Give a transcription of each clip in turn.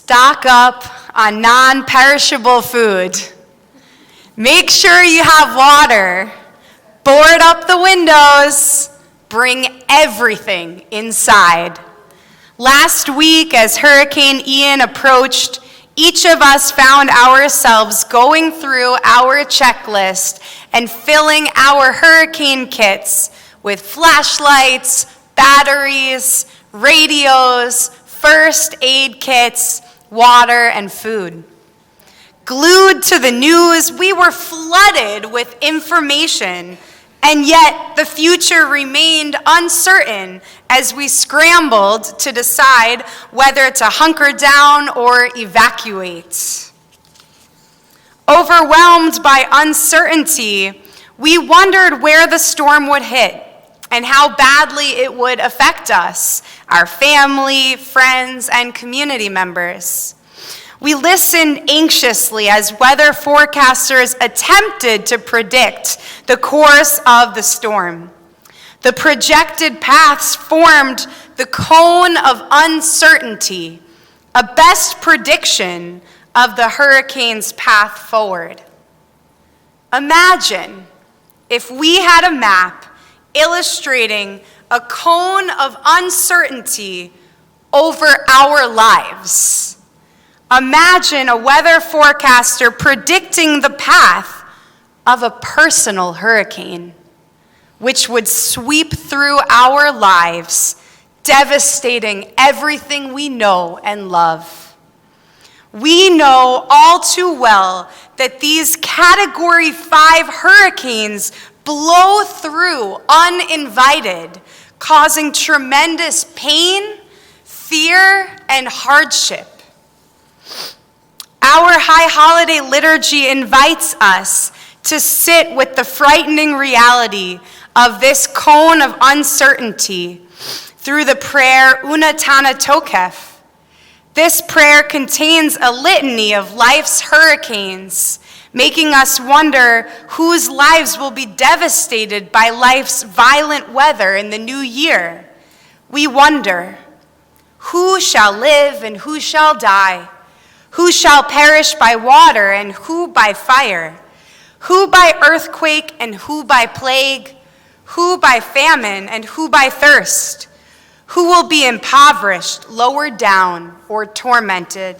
Stock up on non-perishable food. Make sure you have water. Board up the windows. Bring everything inside. Last week, as Hurricane Ian approached, each of us found ourselves going through our checklist and filling our hurricane kits with flashlights, batteries, radios, first aid kits, water, and food. Glued to the news, we were flooded with information, and yet the future remained uncertain as we scrambled to decide whether to hunker down or evacuate. Overwhelmed by uncertainty, we wondered where the storm would hit and how badly it would affect us, our family, friends, and community members. We listened anxiously as weather forecasters attempted to predict the course of the storm. The projected paths formed the cone of uncertainty, a best prediction of the hurricane's path forward. Imagine if we had a map illustrating a cone of uncertainty over our lives. Imagine a weather forecaster predicting the path of a personal hurricane, which would sweep through our lives, devastating everything we know and love. We know all too well that these Category 5 hurricanes blow through uninvited, causing tremendous pain, fear, and hardship. Our High Holiday Liturgy invites us to sit with the frightening reality of this cone of uncertainty through the prayer Una Tana Tokef. This prayer contains a litany of life's hurricanes, making us wonder whose lives will be devastated by life's violent weather in the new year. We wonder, who shall live and who shall die? Who shall perish by water and who by fire? Who by earthquake and who by plague? Who by famine and who by thirst? Who will be impoverished, lowered down, or tormented?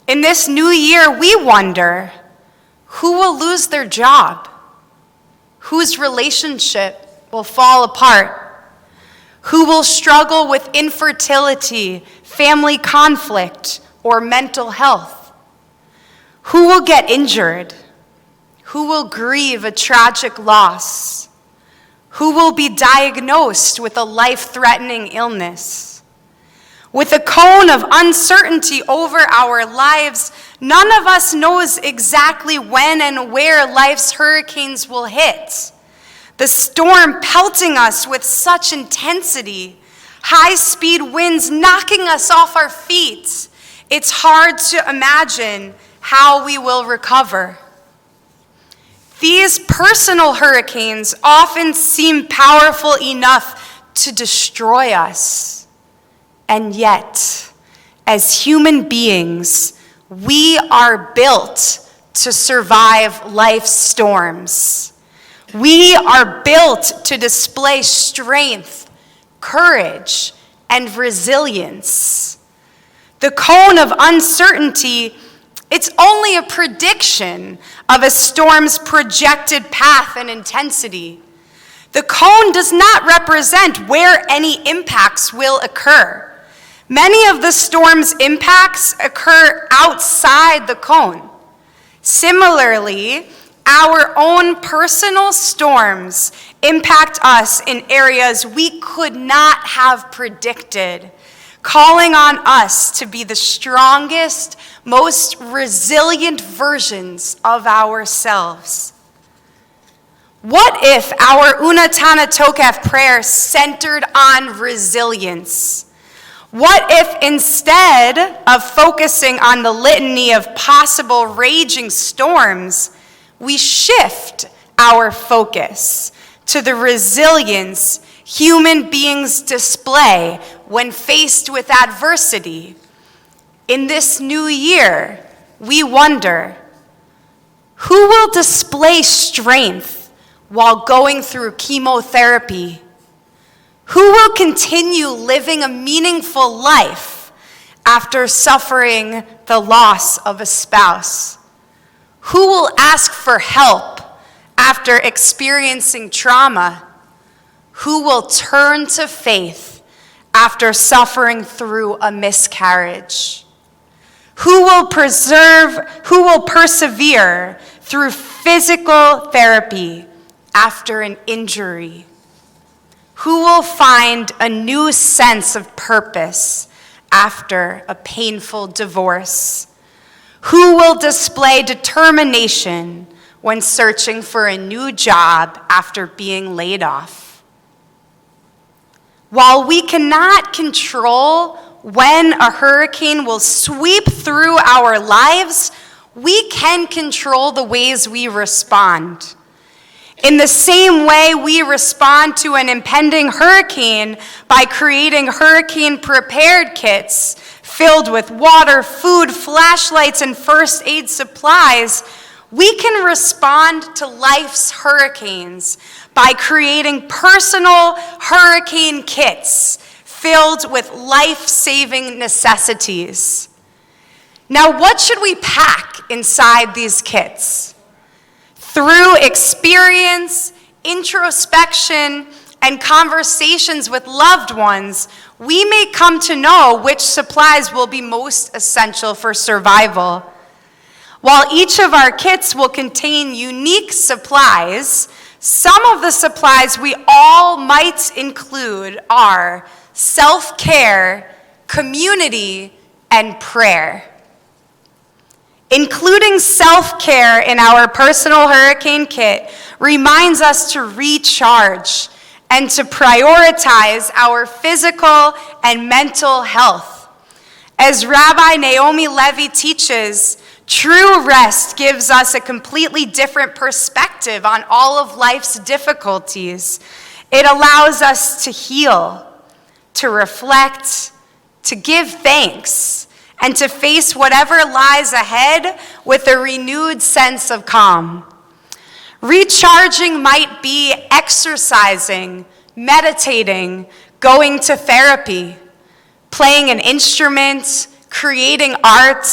In this new year, we wonder, who will lose their job? Whose relationship will fall apart? Who will struggle with infertility, family conflict, or mental health? Who will get injured? Who will grieve a tragic loss? Who will be diagnosed with a life-threatening illness? With a cone of uncertainty over our lives, none of us knows exactly when and where life's hurricanes will hit. The storm pelting us with such intensity, high-speed winds knocking us off our feet. It's hard to imagine how we will recover. These personal hurricanes often seem powerful enough to destroy us. And yet, as human beings, we are built to survive life's storms. We are built to display strength, courage, and resilience. The cone of uncertainty, it's only a prediction of a storm's projected path and intensity. The cone does not represent where any impacts will occur. Many of the storm's impacts occur outside the cone. Similarly, our own personal storms impact us in areas we could not have predicted, calling on us to be the strongest, most resilient versions of ourselves. What if our Una Tana Tokef prayer centered on resilience? What if instead of focusing on the litany of possible raging storms, we shift our focus to the resilience human beings display when faced with adversity? In this new year, we wonder, who will display strength while going through chemotherapy? Who will continue living a meaningful life after suffering the loss of a spouse? Who will ask for help after experiencing trauma? Who will turn to faith after suffering through a miscarriage? Who will persevere through physical therapy after an injury? Who will find a new sense of purpose after a painful divorce? Who will display determination when searching for a new job after being laid off? While we cannot control when a hurricane will sweep through our lives, we can control the ways we respond. In the same way we respond to an impending hurricane by creating hurricane prepared kits filled with water, food, flashlights, and first aid supplies, we can respond to life's hurricanes by creating personal hurricane kits filled with life-saving necessities. Now, what should we pack inside these kits? Through experience, introspection, and conversations with loved ones, we may come to know which supplies will be most essential for survival. While each of our kits will contain unique supplies, some of the supplies we all might include are self-care, community, and prayer. Including self-care in our personal hurricane kit reminds us to recharge and to prioritize our physical and mental health. As Rabbi Naomi Levy teaches, true rest gives us a completely different perspective on all of life's difficulties. It allows us to heal, to reflect, to give thanks, and to face whatever lies ahead with a renewed sense of calm. Recharging might be exercising, meditating, going to therapy, playing an instrument, creating art,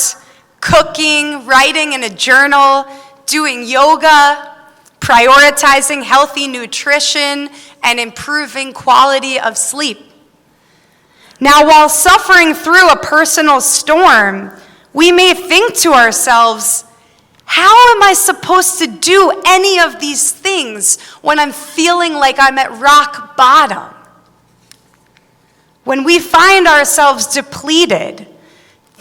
cooking, writing in a journal, doing yoga, prioritizing healthy nutrition, and improving quality of sleep. Now, while suffering through a personal storm, we may think to ourselves, how am I supposed to do any of these things when I'm feeling like I'm at rock bottom? When we find ourselves depleted,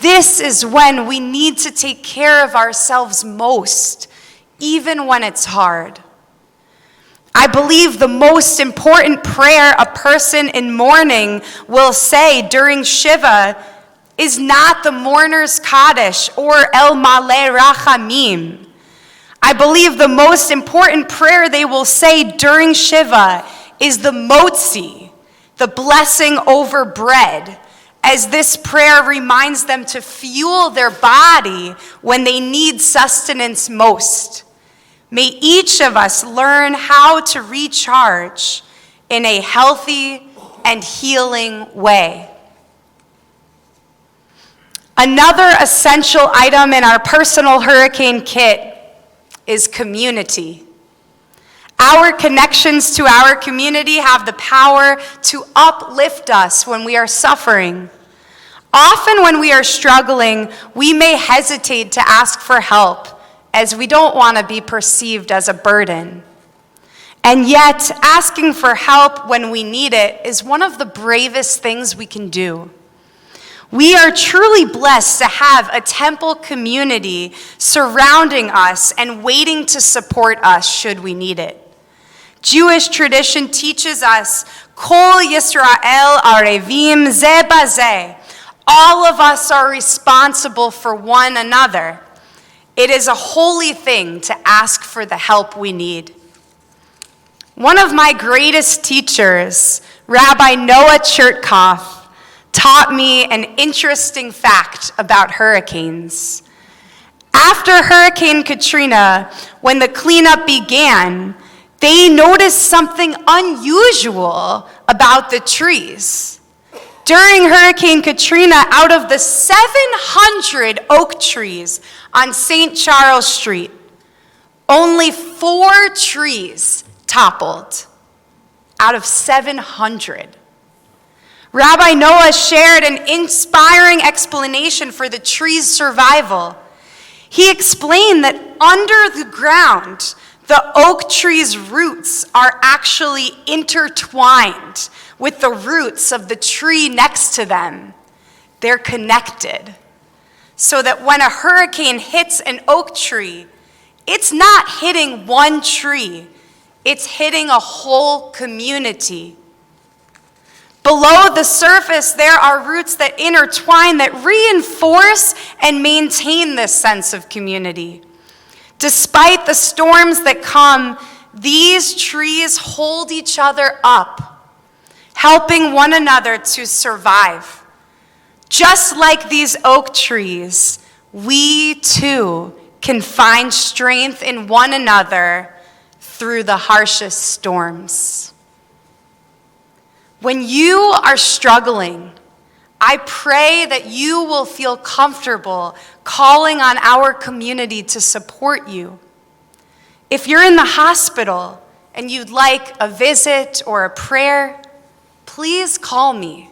this is when we need to take care of ourselves most, even when it's hard. I believe the most important prayer a person in mourning will say during Shiva is not the mourner's Kaddish or El Maleh Rachamim. I believe the most important prayer they will say during Shiva is the Motzi, the blessing over bread, as this prayer reminds them to fuel their body when they need sustenance most. May each of us learn how to recharge in a healthy and healing way. Another essential item in our personal hurricane kit is community. Our connections to our community have the power to uplift us when we are suffering. Often when we are struggling, we may hesitate to ask for help, as we don't want to be perceived as a burden. And yet, asking for help when we need it is one of the bravest things we can do. We are truly blessed to have a temple community surrounding us and waiting to support us should we need it. Jewish tradition teaches us, Kol Yisrael arevim ze bazeh. All of us are responsible for one another. It is a holy thing to ask for the help we need. One of my greatest teachers, Rabbi Noah Chertkov, taught me an interesting fact about hurricanes. After Hurricane Katrina, when the cleanup began, they noticed something unusual about the trees. During Hurricane Katrina, out of the 700 oak trees on St. Charles Street, only 4 trees toppled out of 700. Rabbi Noah shared an inspiring explanation for the tree's survival. He explained that under the ground, the oak tree's roots are actually intertwined with the roots of the tree next to them. They're connected. So that when a hurricane hits an oak tree, it's not hitting one tree, it's hitting a whole community. Below the surface, there are roots that intertwine, that reinforce and maintain this sense of community. Despite the storms that come, these trees hold each other up, helping one another to survive. Just like these oak trees, we too can find strength in one another through the harshest storms. When you are struggling, I pray that you will feel comfortable calling on our community to support you. If you're in the hospital and you'd like a visit or a prayer, please call me.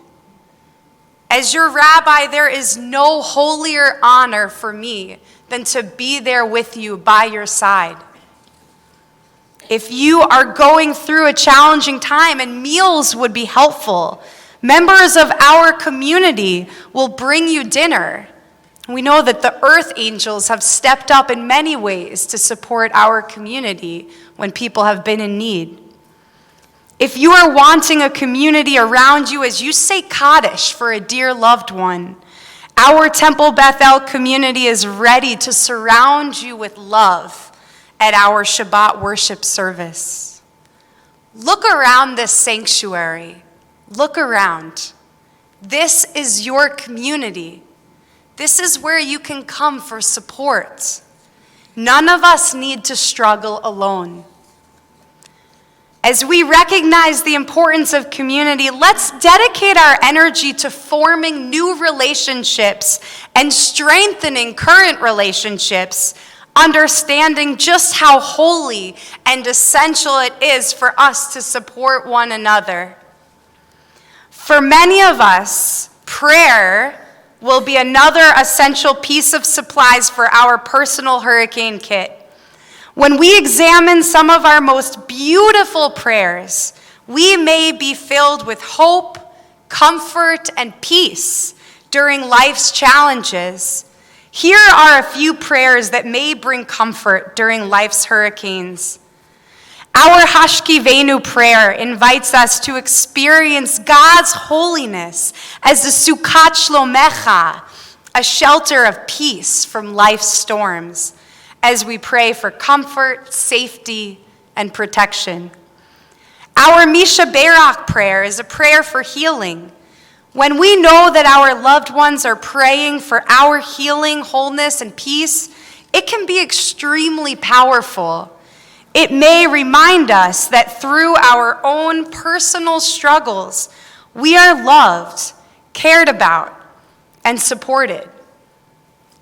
As your rabbi, there is no holier honor for me than to be there with you by your side. If you are going through a challenging time and meals would be helpful, members of our community will bring you dinner. We know that the earth angels have stepped up in many ways to support our community when people have been in need. If you are wanting a community around you as you say Kaddish for a dear loved one, our Temple Beth-El community is ready to surround you with love at our Shabbat worship service. Look around this sanctuary. Look around. This is your community. This is where you can come for support. None of us need to struggle alone. As we recognize the importance of community, let's dedicate our energy to forming new relationships and strengthening current relationships, understanding just how holy and essential it is for us to support one another. For many of us, prayer will be another essential piece of supplies for our personal hurricane kit. When we examine some of our most beautiful prayers, we may be filled with hope, comfort, and peace during life's challenges. Here are a few prayers that may bring comfort during life's hurricanes. Our Hashkivenu prayer invites us to experience God's holiness as the Sukkot Shlomecha, a shelter of peace from life's storms, as we pray for comfort, safety, and protection. Our Misha Berak prayer is a prayer for healing. When we know that our loved ones are praying for our healing, wholeness, and peace, it can be extremely powerful. It may remind us that through our own personal struggles, we are loved, cared about, and supported.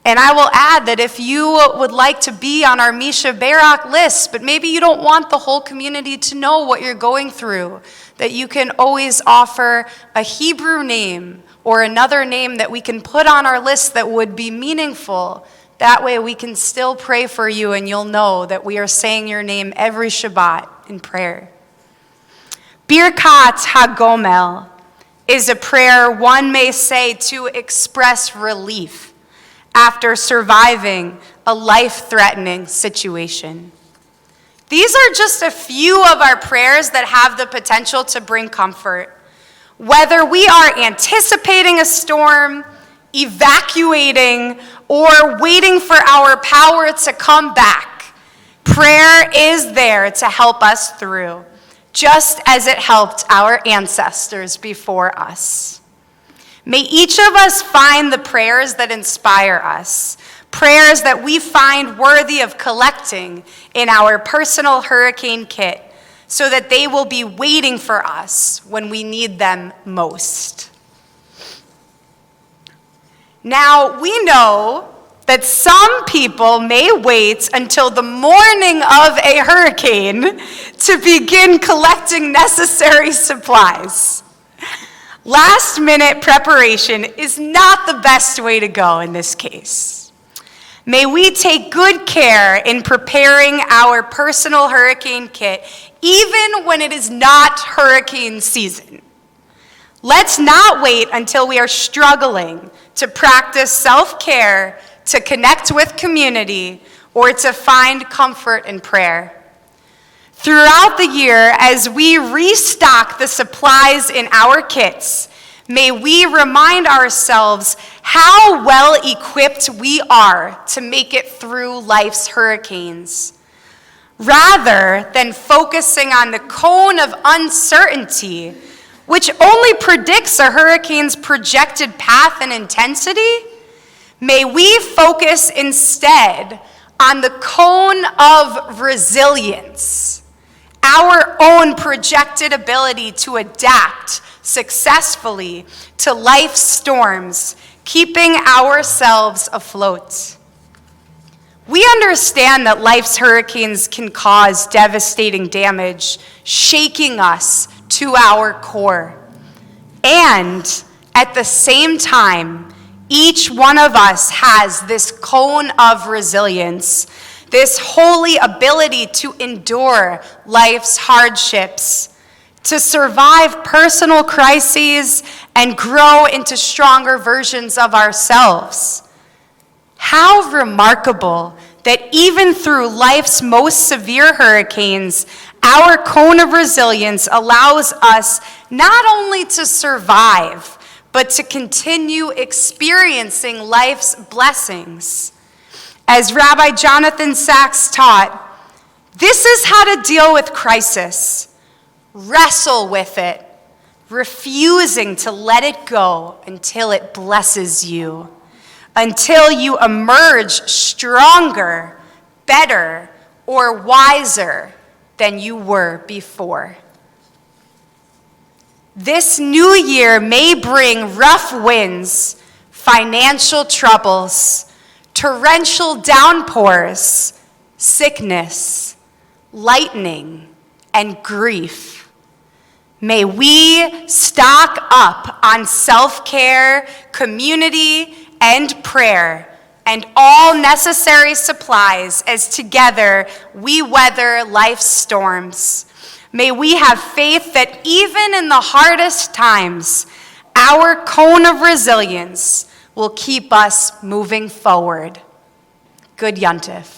And I will add that if you would like to be on our Misha Berak list, but maybe you don't want the whole community to know what you're going through, that you can always offer a Hebrew name or another name that we can put on our list that would be meaningful. That way we can still pray for you and you'll know that we are saying your name every Shabbat in prayer. Birkat HaGomel is a prayer one may say to express relief after surviving a life-threatening situation. These are just a few of our prayers that have the potential to bring comfort. Whether we are anticipating a storm, evacuating, or waiting for our power to come back, prayer is there to help us through, just as it helped our ancestors before us. May each of us find the prayers that inspire us, prayers that we find worthy of collecting in our personal hurricane kit, so that they will be waiting for us when we need them most. Now, we know that some people may wait until the morning of a hurricane to begin collecting necessary supplies. Last-minute preparation is not the best way to go in this case. May we take good care in preparing our personal hurricane kit, even when it is not hurricane season. Let's not wait until we are struggling to practice self-care, to connect with community, or to find comfort in prayer. Throughout the year, as we restock the supplies in our kits, may we remind ourselves how well equipped we are to make it through life's hurricanes. Rather than focusing on the cone of uncertainty, which only predicts a hurricane's projected path and intensity, may we focus instead on the cone of resilience, our own projected ability to adapt successfully to life's storms, keeping ourselves afloat. We understand that life's hurricanes can cause devastating damage, shaking us to our core. And at the same time, each one of us has this cone of resilience, this holy ability to endure life's hardships, to survive personal crises and grow into stronger versions of ourselves. How remarkable that even through life's most severe hurricanes, our cone of resilience allows us not only to survive, but to continue experiencing life's blessings. As Rabbi Jonathan Sachs taught, this is how to deal with crisis. Wrestle with it, refusing to let it go until it blesses you, until you emerge stronger, better, or wiser than you were before. This new year may bring rough winds, financial troubles, torrential downpours, sickness, lightning, and grief. May we stock up on self-care, community, and prayer, and all necessary supplies as together we weather life's storms. May we have faith that even in the hardest times, our cone of resilience will keep us moving forward. Good Yontif.